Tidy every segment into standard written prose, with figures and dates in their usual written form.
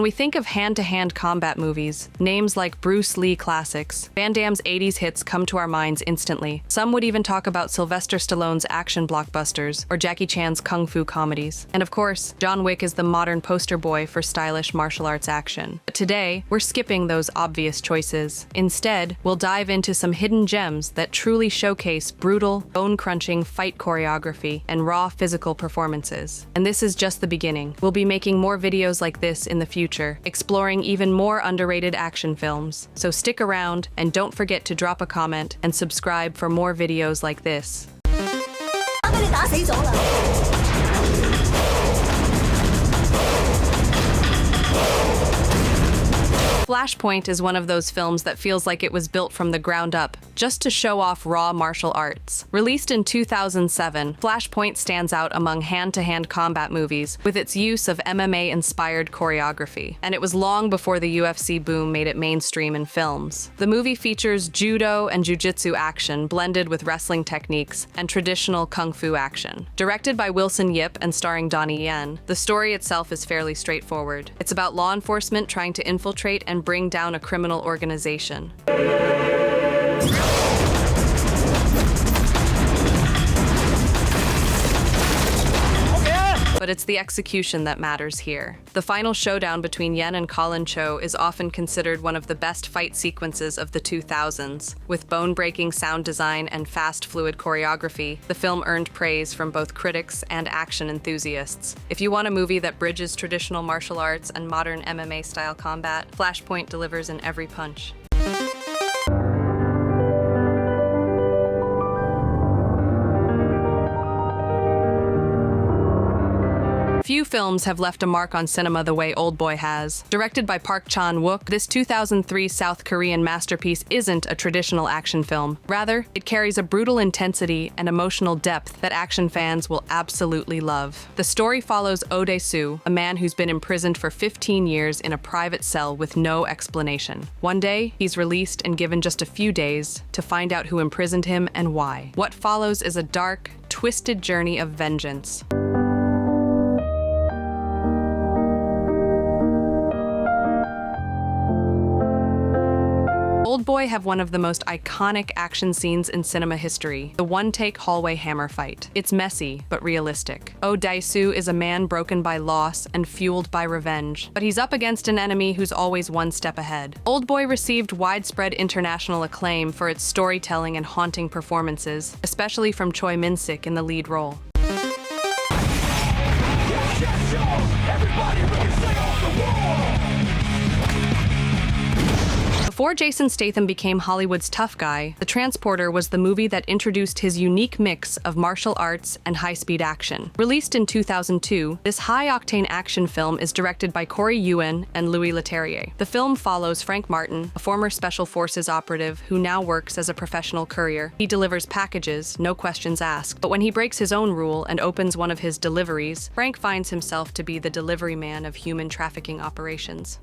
When we think of hand-to-hand combat movies, names like Bruce Lee classics, Van Damme's 80s hits come to our minds instantly. Some would even talk about Sylvester Stallone's action blockbusters or Jackie Chan's kung fu comedies. And of course, John Wick is the modern poster boy for stylish martial arts action. But today, we're skipping those obvious choices. Instead, we'll dive into some hidden gems that truly showcase brutal, bone-crunching fight choreography and raw physical performances. And this is just the beginning. We'll be making more videos like this in the future, exploring even more underrated action films. So stick around and don't forget to drop a comment and subscribe for more videos like this. Flashpoint is one of those films that feels like it was built from the ground up, just to show off raw martial arts. Released in 2007, Flashpoint stands out among hand-to-hand combat movies with its use of MMA-inspired choreography, and it was long before the UFC boom made it mainstream in films. The movie features judo and jiu-jitsu action blended with wrestling techniques and traditional kung fu action. Directed by Wilson Yip and starring Donnie Yen, the story itself is fairly straightforward. It's about law enforcement trying to infiltrate and bring down a criminal organization. But it's the execution that matters here. The final showdown between Yen and Colin Cho is often considered one of the best fight sequences of the 2000s. With bone-breaking sound design and fast, fluid choreography, the film earned praise from both critics and action enthusiasts. If you want a movie that bridges traditional martial arts and modern MMA-style combat, Flashpoint delivers in every punch. Few films have left a mark on cinema the way Oldboy has. Directed by Park Chan-wook, this 2003 South Korean masterpiece isn't a traditional action film. Rather, it carries a brutal intensity and emotional depth that action fans will absolutely love. The story follows Oh Dae-soo, a man who's been imprisoned for 15 years in a private cell with no explanation. One day, he's released and given just a few days to find out who imprisoned him and why. What follows is a dark, twisted journey of vengeance. Oldboy have one of the most iconic action scenes in cinema history, the one-take hallway hammer fight. It's messy, but realistic. Oh Dae-soo is a man broken by loss and fueled by revenge, but he's up against an enemy who's always one step ahead. Oldboy received widespread international acclaim for its storytelling and haunting performances, especially from Choi Min-sik in the lead role. Before Jason Statham became Hollywood's tough guy, The Transporter was the movie that introduced his unique mix of martial arts and high-speed action. Released in 2002, this high-octane action film is directed by Corey Yuen and Louis Leterrier. The film follows Frank Martin, a former Special Forces operative who now works as a professional courier. He delivers packages, no questions asked, but when he breaks his own rule and opens one of his deliveries, Frank finds himself to be the delivery man of human trafficking operations.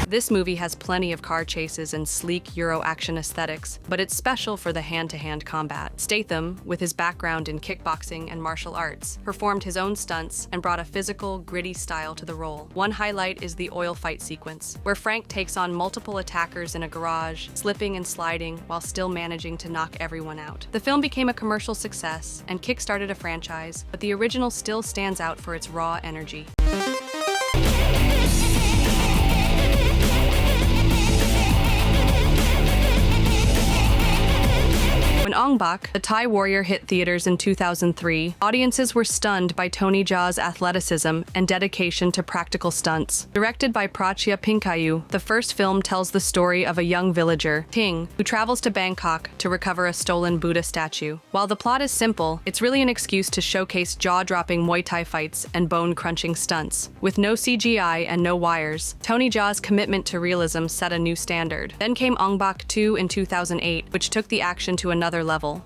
This movie has plenty of car chases and sleek Euro action aesthetics, but it's special for the hand-to-hand combat. Statham, with his background in kickboxing and martial arts, performed his own stunts and brought a physical, gritty style to the role. One highlight is the oil fight sequence, where Frank takes on multiple attackers in a garage, slipping and sliding while still managing to knock everyone out. The film became a commercial success and kick-started a franchise, but the original still stands out for its raw energy. When Ong Bak, the Thai warrior, hit theaters in 2003, audiences were stunned by Tony Jaa's athleticism and dedication to practical stunts. Directed by Prachya Pinkayu, the first film tells the story of a young villager, Ting, who travels to Bangkok to recover a stolen Buddha statue. While the plot is simple, it's really an excuse to showcase jaw-dropping Muay Thai fights and bone-crunching stunts. With no CGI and no wires, Tony Jaa's commitment to realism set a new standard. Then came Ong Bak 2 in 2008, which took the action to another level.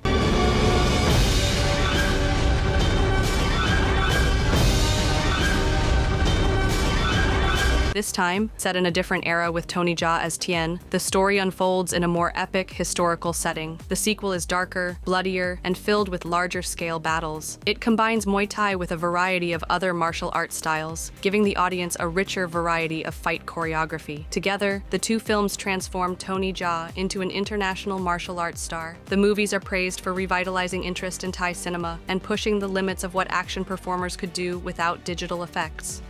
This time, set in a different era with Tony Jaa as Tien, the story unfolds in a more epic historical setting. The sequel is darker, bloodier, and filled with larger-scale battles. It combines Muay Thai with a variety of other martial arts styles, giving the audience a richer variety of fight choreography. Together, the two films transform Tony Jaa into an international martial arts star. The movies are praised for revitalizing interest in Thai cinema and pushing the limits of what action performers could do without digital effects.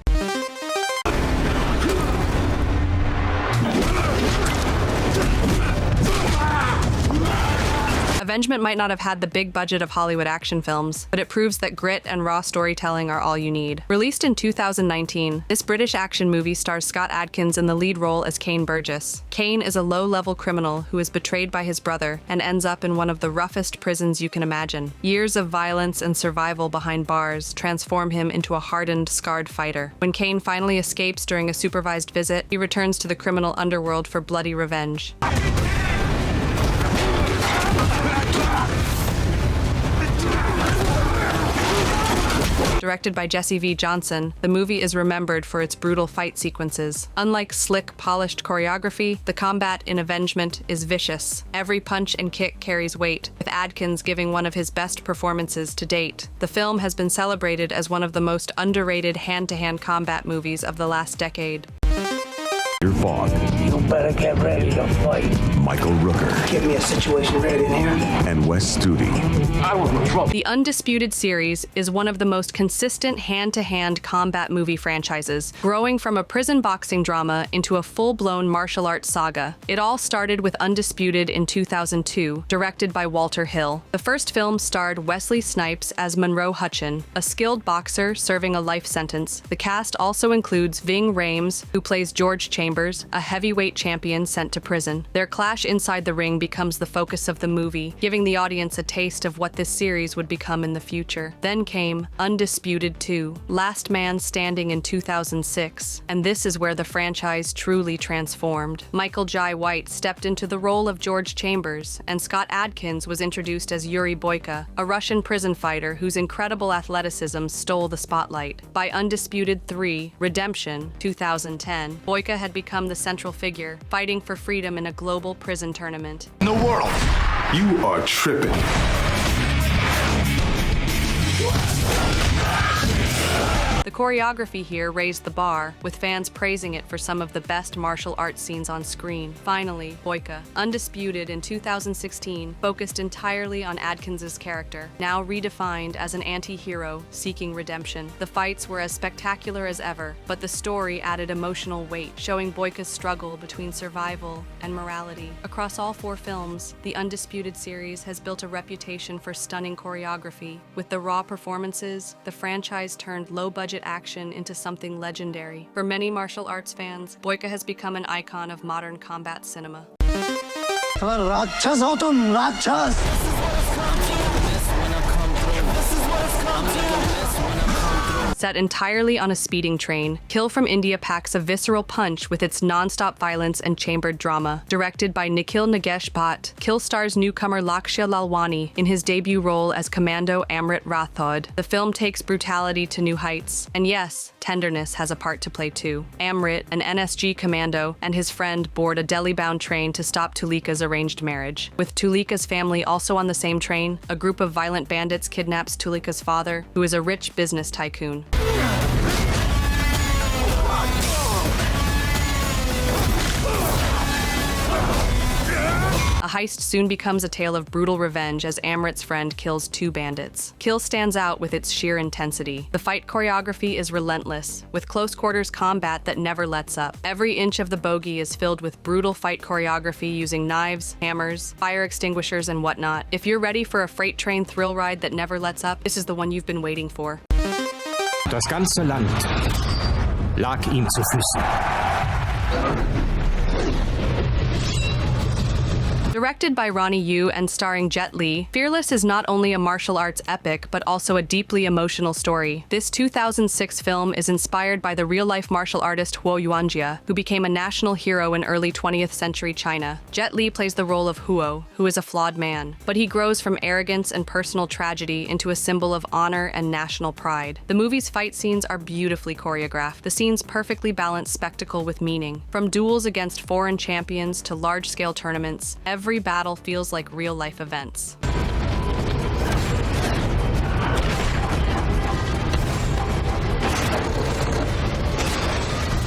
Avengement might not have had the big budget of Hollywood action films, but it proves that grit and raw storytelling are all you need. Released in 2019, this British action movie stars Scott Adkins in the lead role as Kane Burgess. Kane is a low-level criminal who is betrayed by his brother and ends up in one of the roughest prisons you can imagine. Years of violence and survival behind bars transform him into a hardened, scarred fighter. When Kane finally escapes during a supervised visit, he returns to the criminal underworld for bloody revenge. Directed by Jesse V. Johnson, the movie is remembered for its brutal fight sequences. Unlike slick, polished choreography, the combat in Avengement is vicious. Every punch and kick carries weight, with Adkins giving one of his best performances to date. The film has been celebrated as one of the most underrated hand-to-hand combat movies of the last decade. Your Fogg. You better get ready to fight. Michael Rooker. Give me a situation ready in here. And Wes Studi. I will control. The Undisputed Series is one of the most consistent hand-to-hand combat movie franchises, growing from a prison boxing drama into a full-blown martial arts saga. It all started with Undisputed in 2002, directed by Walter Hill. The first film starred Wesley Snipes as Monroe Hutchin, a skilled boxer serving a life sentence. The cast also includes Ving Rhames, who plays George Chambers, a heavyweight champion sent to prison. Their clash inside the ring becomes the focus of the movie, giving the audience a taste of what this series would become in the future. Then came Undisputed 2, Last Man Standing in 2006, and this is where the franchise truly transformed. Michael Jai White stepped into the role of George Chambers, and Scott Adkins was introduced as Yuri Boyka, a Russian prison fighter whose incredible athleticism stole the spotlight. By Undisputed 3, Redemption, 2010, Boyka had become the central figure, fighting for freedom in a global prison tournament. In the world, you are tripping. The choreography here raised the bar, with fans praising it for some of the best martial arts scenes on screen. Finally, Boyka, Undisputed in 2016, focused entirely on Adkins's character, now redefined as an anti-hero seeking redemption. The fights were as spectacular as ever, but the story added emotional weight, showing Boyka's struggle between survival and morality. Across all 4 films, the Undisputed series has built a reputation for stunning choreography. With the raw performances, the franchise turned low-budget action into something legendary. For many martial arts fans, Boyka has become an icon of modern combat cinema. Set entirely on a speeding train, Kill from India packs a visceral punch with its non-stop violence and chambered drama. Directed by Nikhil Nagesh Bhatt, Kill stars newcomer Lakshya Lalwani in his debut role as Commando Amrit Rathod. The film takes brutality to new heights, and yes, tenderness has a part to play too. Amrit, an NSG commando, and his friend board a Delhi-bound train to stop Tulika's arranged marriage. With Tulika's family also on the same train, a group of violent bandits kidnaps Tulika's father, who is a rich business tycoon. A heist soon becomes a tale of brutal revenge as Amrit's friend kills 2 bandits. Kill stands out with its sheer intensity. The fight choreography is relentless, with close-quarters combat that never lets up. Every inch of the bogey is filled with brutal fight choreography using knives, hammers, fire extinguishers, and whatnot. If you're ready for a freight train thrill ride that never lets up, this is the one you've been waiting for. Das ganze Land lag ihm zu Füßen. Directed by Ronnie Yu and starring Jet Li, Fearless is not only a martial arts epic, but also a deeply emotional story. This 2006 film is inspired by the real-life martial artist Huo Yuanjia, who became a national hero in early 20th century China. Jet Li plays the role of Huo, who is a flawed man, but he grows from arrogance and personal tragedy into a symbol of honor and national pride. The movie's fight scenes are beautifully choreographed. The scenes perfectly balance spectacle with meaning. From duels against foreign champions to large-scale tournaments, every battle feels like real-life events.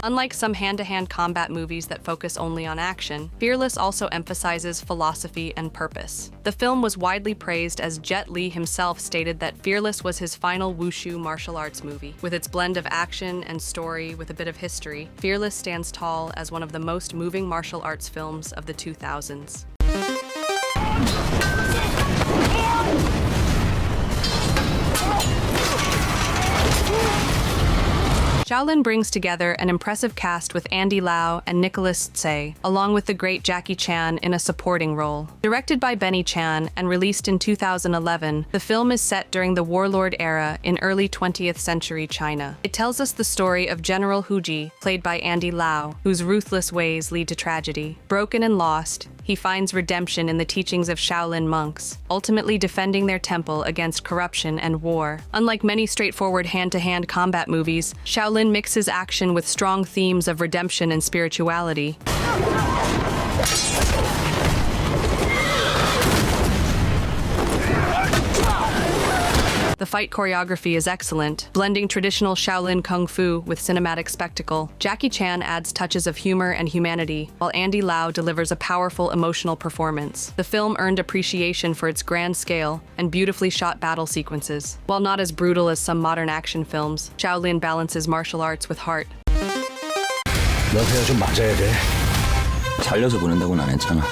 Unlike some hand-to-hand combat movies that focus only on action, Fearless also emphasizes philosophy and purpose. The film was widely praised as Jet Li himself stated that Fearless was his final wushu martial arts movie. With its blend of action and story with a bit of history, Fearless stands tall as one of the most moving martial arts films of the 2000s. Shaolin brings together an impressive cast with Andy Lau and Nicholas Tse, along with the great Jackie Chan in a supporting role. Directed by Benny Chan and released in 2011, the film is set during the warlord era in early 20th century China. It tells us the story of General Hu Ji, played by Andy Lau, whose ruthless ways lead to tragedy. Broken and lost, he finds redemption in the teachings of Shaolin monks, ultimately defending their temple against corruption and war. Unlike many straightforward hand-to-hand combat movies, Shaolin mixes action with strong themes of redemption and spirituality. The fight choreography is excellent, blending traditional Shaolin kung fu with cinematic spectacle. Jackie Chan adds touches of humor and humanity, while Andy Lau delivers a powerful emotional performance. The film earned appreciation for its grand scale and beautifully shot battle sequences. While not as brutal as some modern action films, Shaolin balances martial arts with heart. 너가 좀 맞아야 돼. 살려서 보낸다고는 안 했잖아.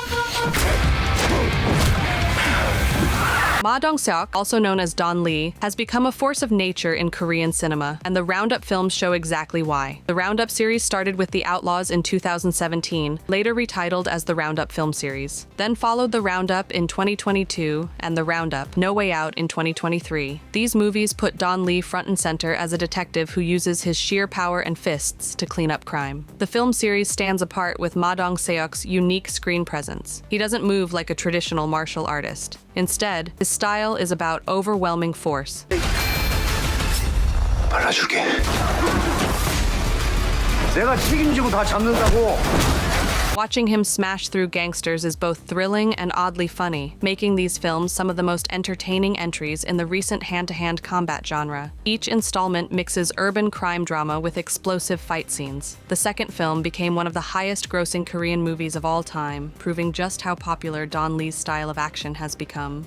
Ma Dong-seok, also known as Don Lee, has become a force of nature in Korean cinema, and the Roundup films show exactly why. The Roundup series started with The Outlaws in 2017, later retitled as the Roundup film series. Then followed The Roundup in 2022 and The Roundup: No Way Out in 2023. These movies put Don Lee front and center as a detective who uses his sheer power and fists to clean up crime. The film series stands apart with Ma Dong-seok's unique screen presence. He doesn't move like a traditional martial artist. Instead, his style is about overwhelming force. 발라줄게. 내가 책임지고 다 잡는다고. Watching him smash through gangsters is both thrilling and oddly funny, making these films some of the most entertaining entries in the recent hand-to-hand combat genre. Each installment mixes urban crime drama with explosive fight scenes. The second film became one of the highest-grossing Korean movies of all time, proving just how popular Don Lee's style of action has become.